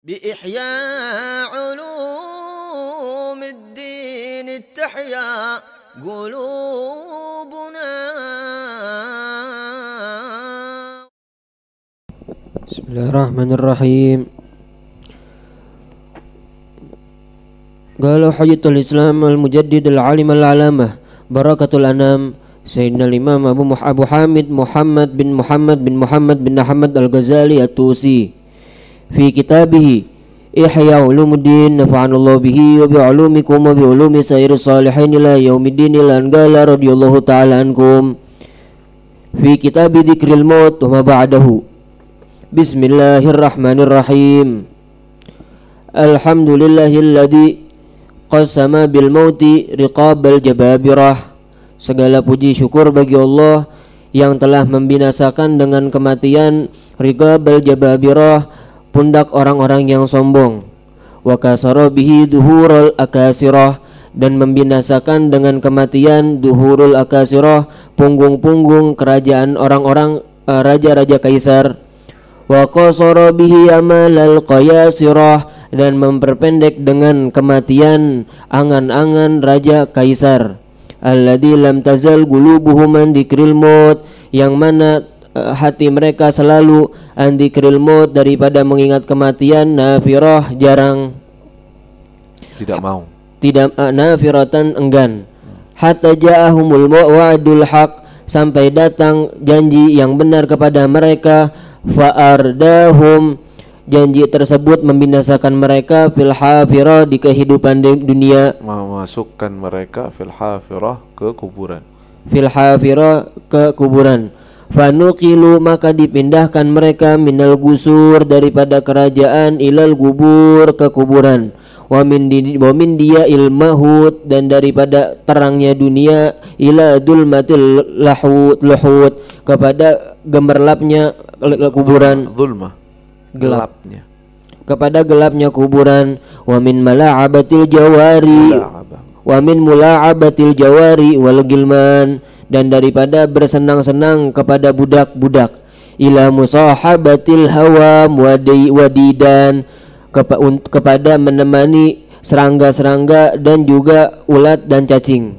بإحياء علوم الدين التحيا قلوبنا. بسم الله الرحمن الرحيم. قال حجة الإسلام المجدد العالم العلامة بركة الأنام سيدنا الإمام أبو حامد محمد بن أحمد الغزالي الطوسي في كتابه إحياء علوم الدين نفعنا الله به وبعلومكم وبعلوم سائر الصالحين إلى يوم الدين الآن قال رضي الله تعالى عنكم في كتاب ذكر الموت وما بعده. بسم الله الرحمن الرحيم. الحمد لله الذي قسم بالموت رقاب الجبابرة. Segala puji syukur bagi Allah yang telah membinasakan dengan kematian riqab al-jababirah, pundak orang-orang yang sombong. Wa kasara bihi duhurul akasirah, dan membinasakan dengan kematian duhurul akasirah, punggung-punggung kerajaan orang-orang raja-raja kaisar. Wa qasara bihi amalal qayasirah, dan memperpendek dengan kematian angan-angan raja kaisar. Alladzi lam tazal qulubuhum an dzikril maut, yang mana hati mereka selalu an dzikril maut, daripada mengingat kematian, nafirah jarang, tidak nafiratan enggan. Hatta ja'ahumul wa'dul haq, sampai datang janji yang benar kepada mereka. Fa'ardahum, janji tersebut membinasakan mereka fil hafirah, di kehidupan dunia, memasukkan mereka fil hafirah, ke kuburan. Fil hafirah, ke kuburan. Fanuqilu, maka dipindahkan mereka minal gusur, daripada kerajaan, ilal gubur, ke kuburan. Wa min dia ilmahut, dan daripada terangnya dunia, ila dulmatil luhut, kepada gemerlapnya kuburan. Zulmah, gelapnya, kepada gelapnya kuburan. Wa min mala'abatil jawari, wa min mula'abatil jawari wal gilman, dan daripada bersenang-senang kepada budak-budak. Ila musahabatil hawam wadidan, kepada menemani serangga-serangga dan juga ulat dan cacing.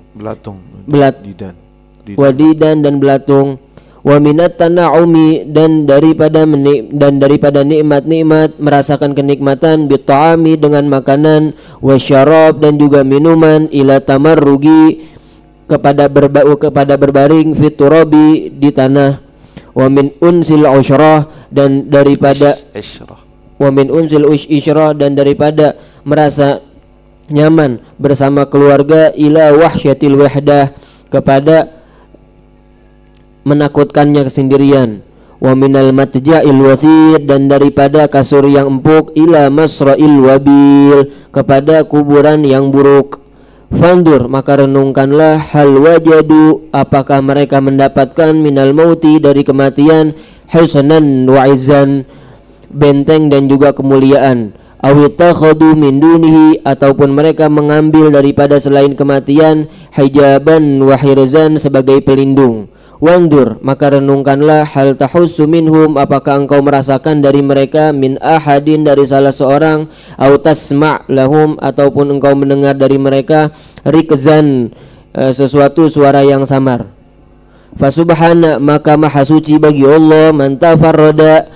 Wadidan dan belatung. Wa minat tana'umi, dan daripada nikmat-nikmat, merasakan kenikmatan, bit'ami, dengan makanan, wasyarab, dan juga minuman, ila tamarrugi, kepada berbaring, fiturabi, di tanah. Wa min unsil usyrah, dan daripada wa min unsil isyrah, dan daripada merasa nyaman bersama keluarga, ila wahsyatil wahdah, kepada menakutkannya kesendirian. Wa minal matja'il wathid, dan daripada kasur yang empuk, ila masra'il wabil, kepada kuburan yang buruk. Fandur, maka renungkanlah, hal wajadu, apakah mereka mendapatkan minal mauti, dari kematian, hisnan wa izzan, benteng dan juga kemuliaan. Awitakhadu min dunihi, ataupun mereka mengambil daripada selain kematian, hijaban wa hirzan, sebagai pelindung. Wandur, maka renungkanlah, hal tahussu minhum, apakah engkau merasakan dari mereka, min ahadin, dari salah seorang, au tasma' lahum, ataupun engkau mendengar dari mereka, rikzan, sesuatu suara yang samar. Fasubhana, maka maha suci bagi Allah, man tafarrada,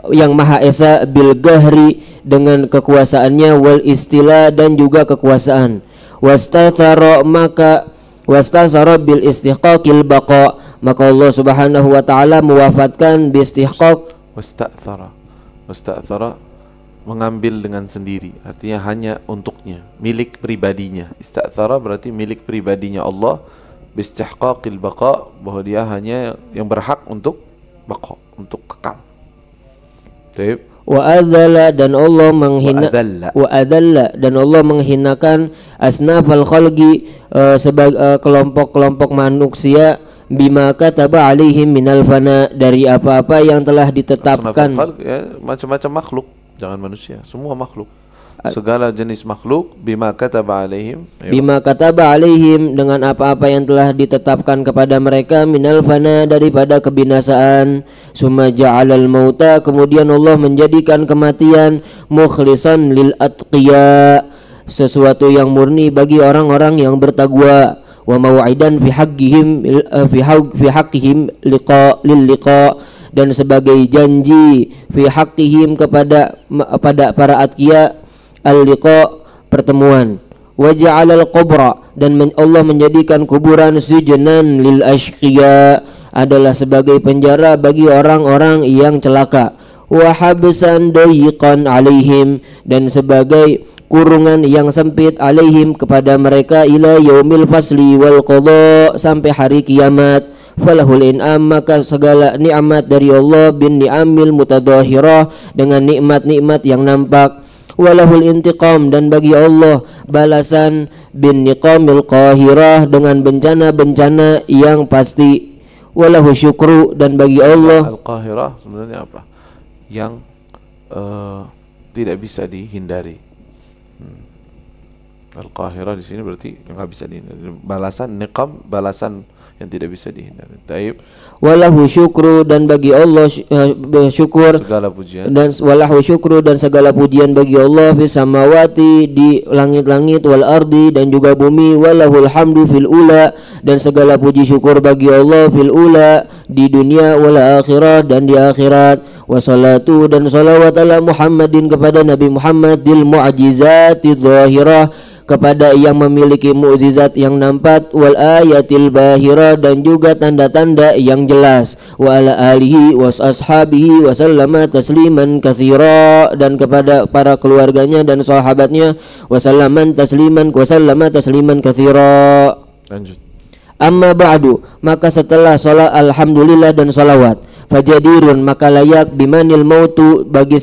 yang maha esa, bil gahri, dengan kekuasaannya, wal istila, dan juga kekuasaan. Wastathara, bil istihqaqil baqa, maka Allah Subhanahu wa taala mewafatkan bistihqaq. Wasta'thara, mengambil dengan sendiri, artinya hanya untuknya, milik pribadinya. Ista'thara berarti milik pribadinya Allah, bistihqaqil baqa, bahwa dia hanya yang berhak untuk baqa, untuk kekal. Baik. Wa adzalla, dan Allah menghina, wa adzalla, dan Allah menghinakan asnafal khalqi, sebagai kelompok-kelompok manusia, bima kataba alaihim minal fana, dari apa-apa yang telah ditetapkan. Ya, macam-macam makhluk, jangan manusia, semua makhluk. segala jenis makhluk bima kataba alaihim bima kataba alaihim, dengan apa-apa yang telah ditetapkan kepada mereka, minal fana, daripada kebinasaan. Summa ja'alal mauta, kemudian Allah menjadikan kematian, mukhlisan lil atqiya, sesuatu yang murni bagi orang-orang yang bertakwa, wa mau'idan fi haqqihim lil liqa, dan sebagai janji fi haqqihim kepada para atqiya al-liqa, pertemuan. Wa ja'alal qabra, dan Allah menjadikan kuburan sijnan lil ashqiya, adalah sebagai penjara bagi orang-orang yang celaka. Wa habsan dayiqan alaihim, dan sebagai kurungan yang sempit alaihim kepada mereka, ila yaumil fasli wal qada, sampai hari kiamat. Falahul in'am, maka segala nikmat dari Allah, bin ni'amil mutadahirah, dengan nikmat-nikmat yang nampak. Walahul intiqam, dan bagi Allah balasan, bin niqamil qahirah, dengan bencana-bencana yang pasti. Walahu syukru, dan bagi Allah al-qahirah sebenarnya apa? Yang tidak bisa dihindari. Al-qahirah di sini berarti yang nggak bisa dihindari. Balasan niqam, balasan yang tidak bisa dihindari. Taib. Walahu syukru, dan bagi Allah syukur, segala pujian, dan walahu syukru, dan segala pujian bagi Allah, fis samawati, di langit-langit, wal ardi, dan juga bumi. Walahul hamdu fil ula, dan segala puji syukur bagi Allah fil ula, di dunia, wal akhirah, dan di akhirat. Wassalatu, dan salawat ala Muhammadin, kepada Nabi Muhammad, dil mu'jizati dhahirah, kepada yang memiliki mukjizat yang nampak, wal ayatil bahira, dan juga tanda-tanda yang jelas. Wa ala alihi wa ashabihi wa sallama tasliman katsira, dan kepada para keluarganya dan sahabatnya, wa sallama tasliman katsira. Lanjut. Amma ba'du, maka setelah salat alhamdulillah dan salawat, fajadirun, maka layak, bimanil mautu, bagi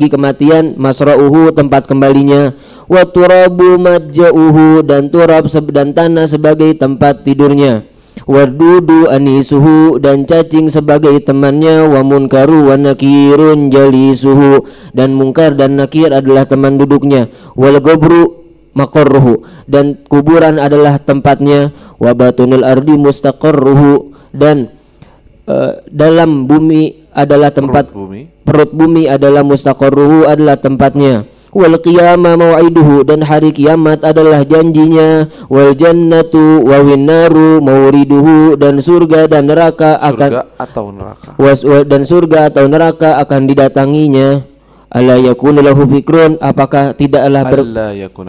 kematian, masra'uhu, tempat kembalinya, wa turabu madja'uhu, dan turab dan tanah sebagai tempat tidurnya, wa dudu anisuhu, dan cacing sebagai temannya, wa munkaru wa nakirun jalisuhu, dan mungkar dan nakir adalah teman duduknya, wal gobru maqarruhu, dan kuburan adalah tempatnya, wa batunul ardi mustaqarruhu, dan dalam bumi adalah tempat, perut bumi adalah mustaqarruhu, adalah tempatnya. Wal qiyamah mau'iduhu, dan hari kiamat adalah janjinya. Wal jannatu wa winnaru mauriduhu, dan surga dan neraka dan surga atau neraka akan didatanginya. Ala yakunu lahu fikrun, apakah tidaklah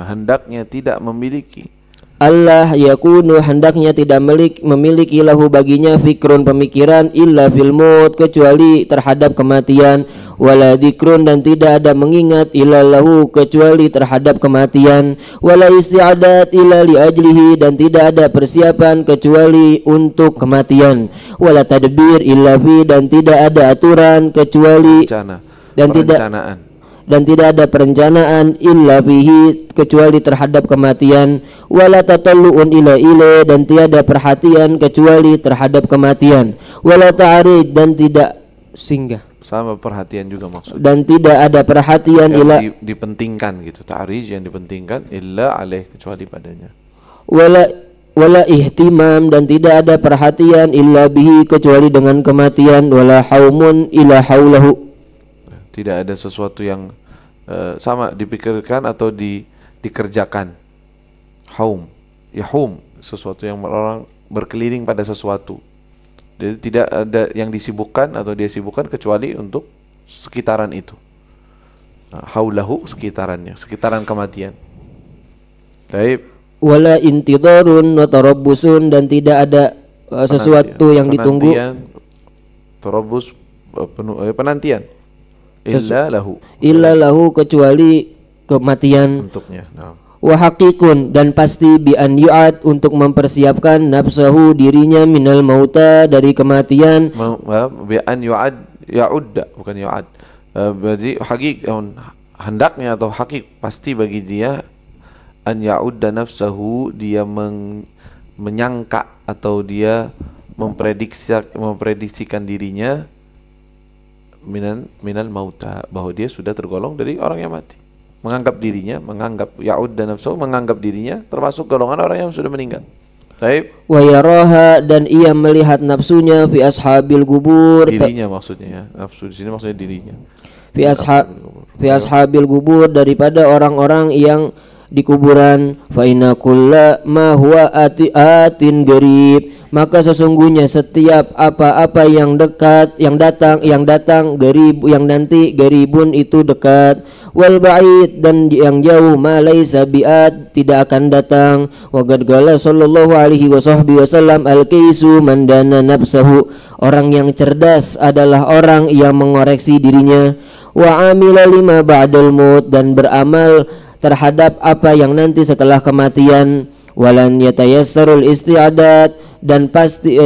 hendaknya tidak memiliki, Allah yakunu, hendaknya tidak memiliki lahu baginya, fikrun, pemikiran, illa fil maut, kecuali terhadap kematian, wala dzikrun, dan tidak ada mengingat, illa lahu, kecuali terhadap kematian, wala isti'adat illa li ajlihi, dan tidak ada persiapan kecuali untuk kematian, wala tadbir illa fi, dan tidak ada aturan kecuali dan tidak ada perencanaan illa fihi, kecuali terhadap kematian, wala tatallu'un ila ilai, dan tiada perhatian kecuali terhadap kematian, wala ta'arid, dan tidak singgah, sama perhatian juga maksudnya, dan tidak ada perhatian yang ila dipentingkan gitu, ta'rij yang dipentingkan, illa alaih, kecuali padanya, wala ihtimam, dan tidak ada perhatian illa bihi, kecuali dengan kematian, wala haumun ila haulahu, tidak ada sesuatu yang sama dipikirkan atau dikerjakan. Haum, sesuatu yang orang berkeliling pada sesuatu. Jadi tidak ada yang disibukkan atau dia sibukkan kecuali untuk sekitaran itu. Haulahu, sekitaran kematian. Baik. Wala intidarun wa tarabbusun, dan tidak ada sesuatu yang ditunggu. Tarabbus, penantian. Illa lahu, kecuali kematian untuknya. Wa haqiqun, dan pasti, bi an yu'ad, untuk mempersiapkan nafsahu, dirinya, minal mauta, dari kematian. Bi an yu'ad, ya'udda, bukan yu'ad. Berarti hendaknya atau hakik pasti bagi dia, an ya'udda nafsahu, dia menyangka atau dia memprediksikan dirinya, minal mauta, bahwa dia sudah tergolong dari orang yang mati. Menganggap ya'ud dan nafsu, menganggap dirinya termasuk golongan orang yang sudah meninggal. Baik. Wa yaraha, dan ia melihat nafsunya fi ashabil kubur, Dirinya maksudnya ya. Nafsu di sini maksudnya dirinya. fi ashabil kubur, daripada orang-orang yang di kuburan. Fa inna kulla ma huwa atin garib, maka sesungguhnya setiap apa-apa yang dekat, yang datang garib, yang nanti, garibun itu dekat. Wal ba'id, dan yang jauh, ma laisa bi'at, tidak akan datang. Wa qad qala sallallahu alaihi wasallam, al kaisu man dana nafsahu, orang yang cerdas adalah orang yang mengoreksi dirinya. Wa amila lima ba'dal maut, dan beramal terhadap apa yang nanti setelah kematian. Walan yatayassarul isti'adat, dan pasti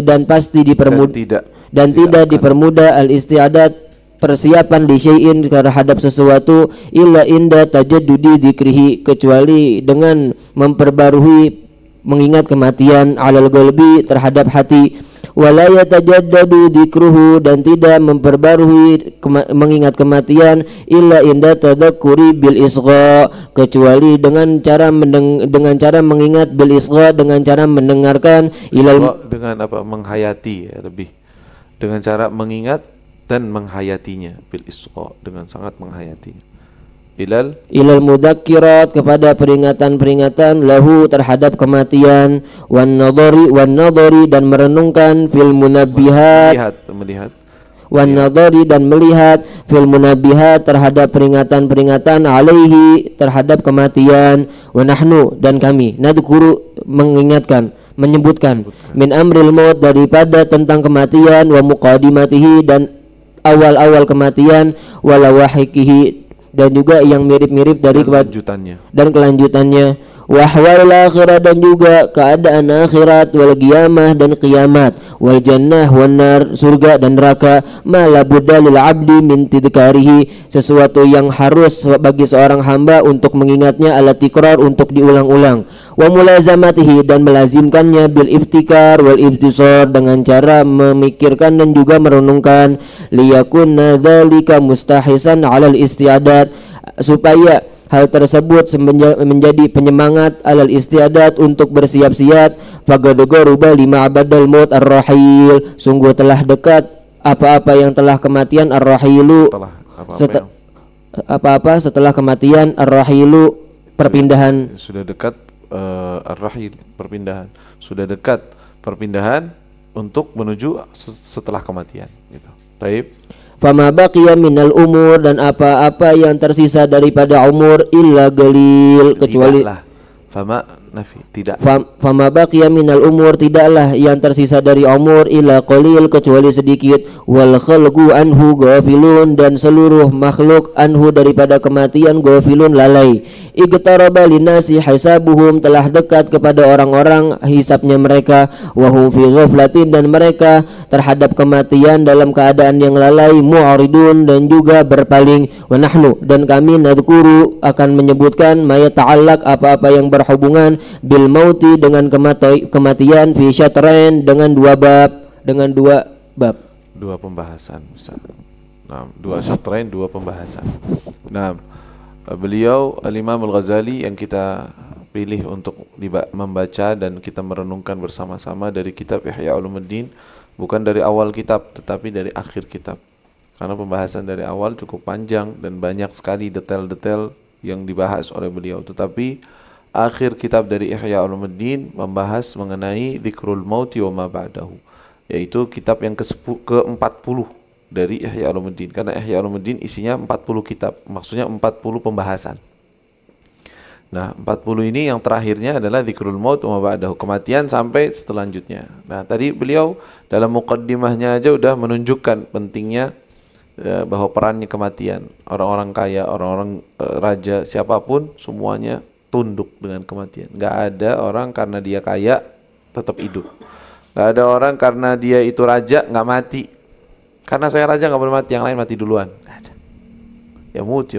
dipermudah, dan tidak dipermudah al isti'adat, persiapan di syai'in terhadap sesuatu, illa inda tajaddudi dzikrihi, kecuali dengan memperbarui mengingat kematian, alal qalbi, terhadap hati. Wala yatajaddadu dzikruhu, dan tidak memperbarui mengingat kematian, illa inda tadzakkuri bil isgha, kecuali dengan cara mengingat bil isgha, dengan cara mendengarkan, ilal, dengan apa, menghayati ya, lebih dengan cara mengingat dan menghayatinya, bil isqa, dengan sangat menghayatinya. Ilal mudzakirat, kepada peringatan-peringatan, lahu, terhadap kematian, wan nadhari, dan merenungkan, fil munabbihat, melihat wan nadhari, dan melihat, fil munabbihat, terhadap peringatan-peringatan, alaihi, terhadap kematian. Wa nahnu, dan kami, nadhkuru, mengingatkan, menyebutkan, min amril maut, daripada tentang kematian, wa muqaddimatihi, dan awal-awal kematian, wala wahikihi, dan juga yang mirip-mirip dari kelanjutannya, wa ahwal akhirat, dan juga keadaan akhirat, wal qiyamah, dan kiamat, wal jannah wan nar, surga dan neraka, ma la budda lil abdi min tidkarihi, sesuatu yang harus bagi seorang hamba untuk mengingatnya, ala tikrar, untuk diulang-ulang, wa mulazamatihi, dan melazimkannya, bil iftikar wal ibtisar, dengan cara memikirkan dan juga merenungkan, liyakunna dzalika mustahisan 'alal istiadat, supaya hal tersebut menjadi penyemangat, alal istiadat, untuk bersiap-siap. Faqad qaruba lima abadal maut ar-rahil, sungguh telah dekat apa-apa yang telah kematian, ar-rahilu, apa-apa setelah kematian, ar-rahilu, perpindahan. Sudah dekat ar-rahil, perpindahan. Sudah dekat perpindahan untuk menuju setelah kematian, gitu. Taib. Fama baqiya minal umur, dan apa-apa yang tersisa daripada umur, illa galil, kecuali fama baqiya minal umur, tidaklah yang tersisa dari umur, illa qalil, kecuali sedikit. Wal khalqu anhu ghafilun, dan seluruh makhluk anhu, daripada kematian, ghafilun, lalai. Iqtaraba linnasi hisabuhum, telah dekat kepada orang-orang hisabnya mereka, wa hum fi ghaflatin, dan mereka terhadap kematian dalam keadaan yang lalai, mu'ridun, dan juga berpaling. Wa nahnu, dan kami, nadhkuru, akan menyebutkan, ma yata'allaq, apa-apa yang berhubungan, bil mauti, dengan kematian, fi syatrain, dengan dua bab, dua pembahasan. Nah, dua syatrain, dua pembahasan. Nah, beliau Al-Imam Al-Ghazali yang kita pilih untuk membaca dan kita merenungkan bersama-sama dari kitab Ihya Ulumuddin, bukan dari awal kitab tetapi dari akhir kitab, karena pembahasan dari awal cukup panjang dan banyak sekali detail-detail yang dibahas oleh beliau. Tetapi akhir kitab dari Ihya Ulumuddin membahas mengenai dzikrul mauti wa ma ba'dahu, yaitu kitab yang ke-40 dari Ihya Ulumuddin, karena Ihya Ulumuddin isinya 40 kitab, maksudnya 40 pembahasan. Nah, 40 ini yang terakhirnya adalah dzikrul maut wa ma ba'dahu, kematian sampai selanjutnya. Nah, tadi beliau dalam muqaddimahnya aja udah menunjukkan pentingnya bahwa perannya kematian. Orang-orang kaya, orang-orang raja, siapapun semuanya tunduk dengan kematian. Nggak ada orang karena dia kaya tetap hidup. Nggak ada orang karena dia itu raja nggak mati. Karena saya raja nggak boleh mati, yang lain mati duluan. Nggak ada. Ya mut,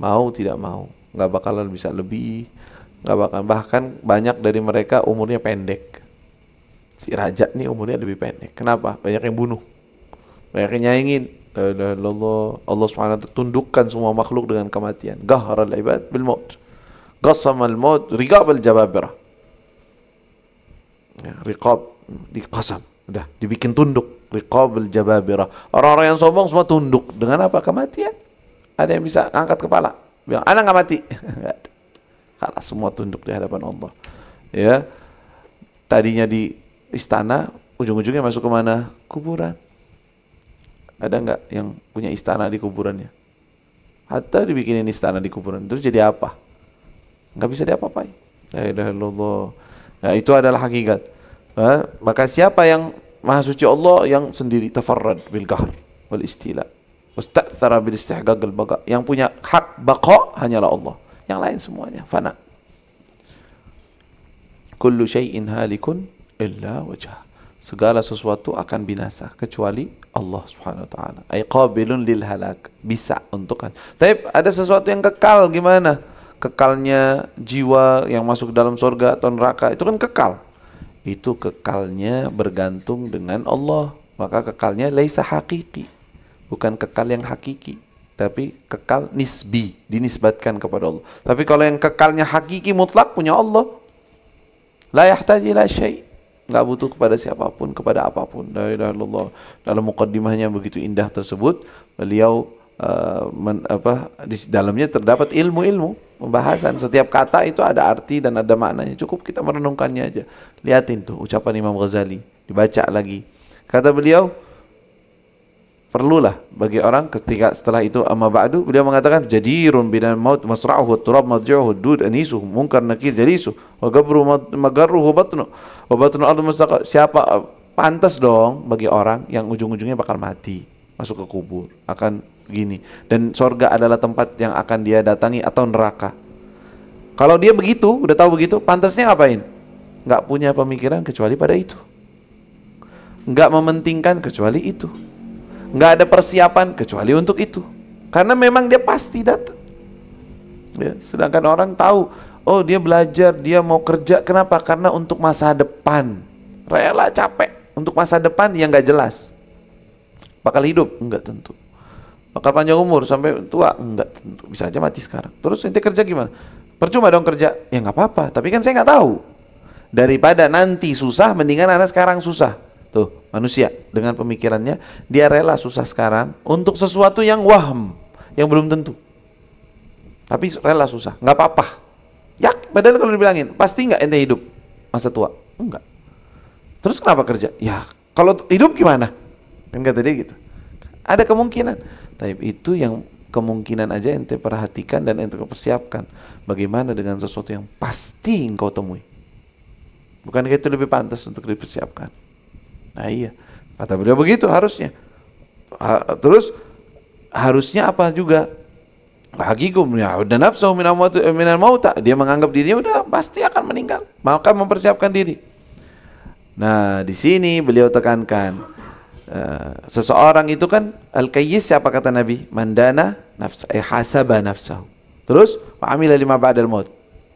mau tidak mau, nggak bakalan bisa lebih, nggak bakal. Bahkan banyak dari mereka umurnya pendek. Si raja nih umurnya lebih pendek. Kenapa? Banyak yang bunuh, banyak yang nyaingin, La ilaha illallah. Allah Subhanahu wa ta'ala tundukkan semua makhluk dengan kematian. Gahharal ibad bil maut. Qasamal maut riqabal jababirah. Ya, riqab diqasam, udah dibikin tunduk. Riqabal jababirah. Orang-orang yang sombong semua tunduk dengan apa? Kematian. Ada yang bisa angkat kepala bilang, "Ana nggak mati." Enggak ada. Kalah semua tunduk di hadapan Allah. Ya. Tadinya di istana, ujung-ujungnya masuk ke mana? Kuburan. Ada nggak yang punya istana di kuburannya? Hatta dibikinin istana di kuburan, terus jadi apa? Nggak bisa diapa-apain. La ilaha illallah. Nah, itu adalah hakikat. Maka siapa yang Maha Suci Allah yang sendiri tafarrad bil qahr wal istila. Wasta'thara bil istihqaq al baqa. Yang punya hak baqa hanyalah Allah. Yang lain semuanya fana. Kullu syai'in halikun illa wajhah. Segala sesuatu akan binasa kecuali Allah Subhanahu wa taala. Ay qabilun lil halak, bisa untuk kan. Tapi ada sesuatu yang kekal, gimana? Kekalnya jiwa yang masuk dalam surga atau neraka itu kan kekal. Itu kekalnya bergantung dengan Allah. Maka kekalnya laisa haqiqi. Bukan kekal yang hakiki, tapi kekal nisbi, dinisbatkan kepada Allah. Tapi kalau yang kekalnya hakiki mutlak punya Allah, la yahtaji ila syai'. Nggak butuh kepada siapapun, kepada apapun. La ilaha illallah. Dalam muqaddimahnya begitu indah tersebut, beliau di dalamnya terdapat ilmu-ilmu pembahasan. Setiap kata itu ada arti dan ada maknanya. Cukup kita merenungkannya aja. Lihatin tuh ucapan Imam Ghazali, dibaca lagi. Kata beliau, perlulah bagi orang ketika setelah itu amma ba'du, beliau mengatakan jadirun binal maut masra'uhu turab madjuhu dud anisuhu munkar nakir jalisu wa gabru magarruhu batnu wa batnu ardu mustaqar. Siapa pantas dong bagi orang yang ujung-ujungnya bakal mati, masuk ke kubur, akan gini, dan sorga adalah tempat yang akan dia datangi atau neraka. Kalau dia begitu, udah tahu begitu, pantasnya ngapain? Nggak punya pemikiran kecuali pada itu, nggak mementingkan kecuali itu, nggak ada persiapan kecuali untuk itu, karena memang dia pasti datang. Ya, sedangkan orang tahu, oh dia belajar, dia mau kerja, kenapa? Karena untuk masa depan, rela capek untuk masa depan yang nggak jelas. Bakal hidup? Enggak tentu. Bakal panjang umur sampai tua? Enggak tentu. Bisa aja mati sekarang. Terus ente kerja gimana? Percuma dong kerja. Ya nggak apa-apa, tapi kan saya nggak tahu. Daripada nanti susah, mendingan anak sekarang susah. Tuh, manusia dengan pemikirannya, dia rela susah sekarang untuk sesuatu yang waham, yang belum tentu. Tapi rela susah, nggak apa-apa. Ya, padahal kalau dibilangin, pasti nggak ente hidup masa tua? Enggak. Terus kenapa kerja? Ya, kalau hidup gimana? Kan kata dia gitu. Ada kemungkinan. Tapi itu yang kemungkinan aja ente perhatikan dan ente persiapkan. Bagaimana dengan sesuatu yang pasti engkau temui? Bukankah itu lebih pantas untuk dipersiapkan? Nah iya, kata beliau begitu harusnya. Terus harusnya apa juga? Hakikum ya udah nafsu minal mauta. Dia menganggap dirinya udah pasti akan meninggal, maka mempersiapkan diri. Nah di sini beliau tekankan, seseorang itu kan al-qayyis, siapa kata Nabi? Mandana nafsa, hasaba nafsahu. Terus amila lima ba'dal maut.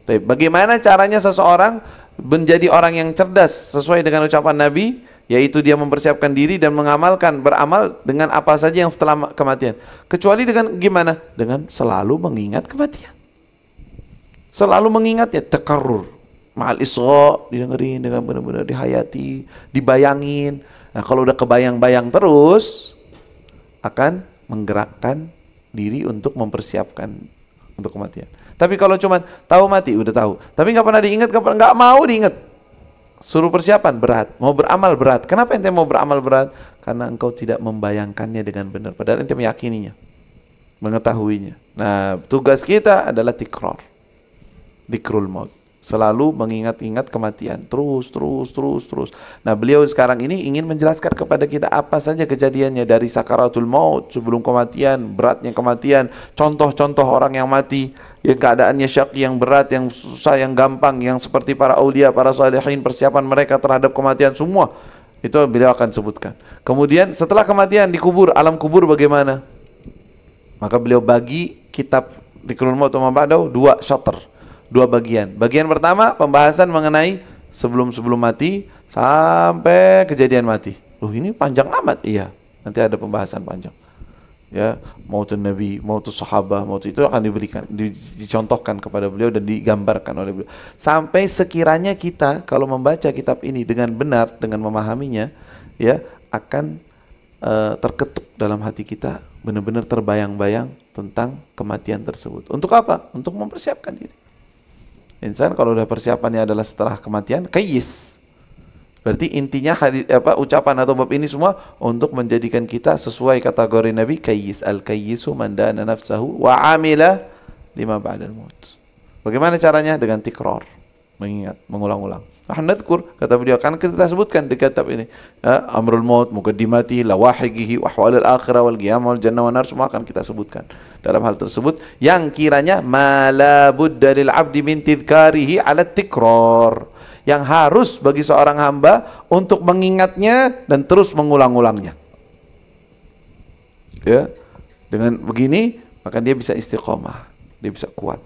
Bagaimana caranya seseorang menjadi orang yang cerdas sesuai dengan ucapan Nabi, yaitu dia mempersiapkan diri dan mengamalkan, beramal dengan apa saja yang setelah kematian. Kecuali dengan gimana? Dengan selalu mengingat kematian. Selalu mengingat ya, takarrur. Ma'al isra, didengerin dengan benar-benar dihayati, dibayangin. Nah, kalau udah kebayang-bayang terus, akan menggerakkan diri untuk mempersiapkan untuk kematian. Tapi kalau cuma tahu mati, udah tahu, tapi nggak pernah diingat, nggak mau diingat, suruh persiapan berat, mau beramal berat. Kenapa ente mau beramal berat? Karena engkau tidak membayangkannya dengan benar, padahal ente meyakininya, mengetahuinya. Nah, tugas kita adalah tikror, dikrul maut, selalu mengingat-ingat kematian, terus. Nah, beliau sekarang ini ingin menjelaskan kepada kita apa saja kejadiannya dari sakaratul maut, sebelum kematian, beratnya kematian, contoh-contoh orang yang mati, yang keadaannya syak, yang berat, yang susah, yang gampang, yang seperti para aulia, para salihin, persiapan mereka terhadap kematian, semua itu beliau akan sebutkan. Kemudian setelah kematian di kubur, alam kubur bagaimana? Maka beliau bagi kitab Dzikrul Maut wa Ma Ba'dahu dua chapter, dua bagian. Bagian pertama pembahasan mengenai sebelum mati sampai kejadian mati. Loh, ini panjang amat. Iya, nanti ada pembahasan panjang. ya, mautun nabi, mautus sahabah, maut itu akan diberikan, dicontohkan kepada beliau dan digambarkan oleh beliau. Sampai sekiranya kita kalau membaca kitab ini dengan benar, dengan memahaminya, ya, akan terketuk dalam hati kita, benar-benar terbayang-bayang tentang kematian tersebut. Untuk apa? Untuk mempersiapkan diri. Insan kalau udah persiapannya adalah setelah kematian, kayyis. Berarti intinya ucapan atau bab ini semua untuk menjadikan kita sesuai kategori Nabi kayyis. Al-kayyisu man dana nafsahu wa amila lima ba'dal maut. Bagaimana caranya? Dengan tikrar, mengingat, mengulang-ulang. Nadzkur, kata beliau, kan kita sebutkan di kitab ini, amrul maut, muqaddimatihi, lawahiqihi, wa ahwalil akhirah wal qiyamah wal jannah wan nar, semua akan kita sebutkan. Dalam hal tersebut yang kiranya ma la budda lil 'abdi min tidhkarihi 'ala tikrar, yang harus bagi seorang hamba untuk mengingatnya dan terus mengulang-ulangnya. Ya, dengan begini maka dia bisa istiqomah, dia bisa kuat,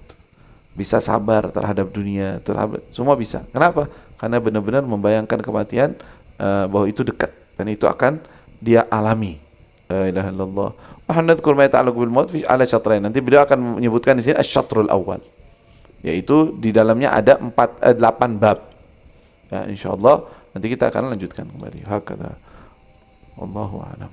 bisa sabar terhadap dunia, terhadap semua bisa. Kenapa? Karena benar-benar membayangkan kematian, bahwa itu dekat dan itu akan dia alami. La ilaha illallah. Wa nadzkur ma yata'allaqu bil maut fi ala syatrain. Nanti beliau akan menyebutkan di sini asy-syatrul awal, yaitu di dalamnya ada 8 bab. Ya, insyaallah nanti kita akan lanjutkan kembali. Hakadha. Wallahu a'lam.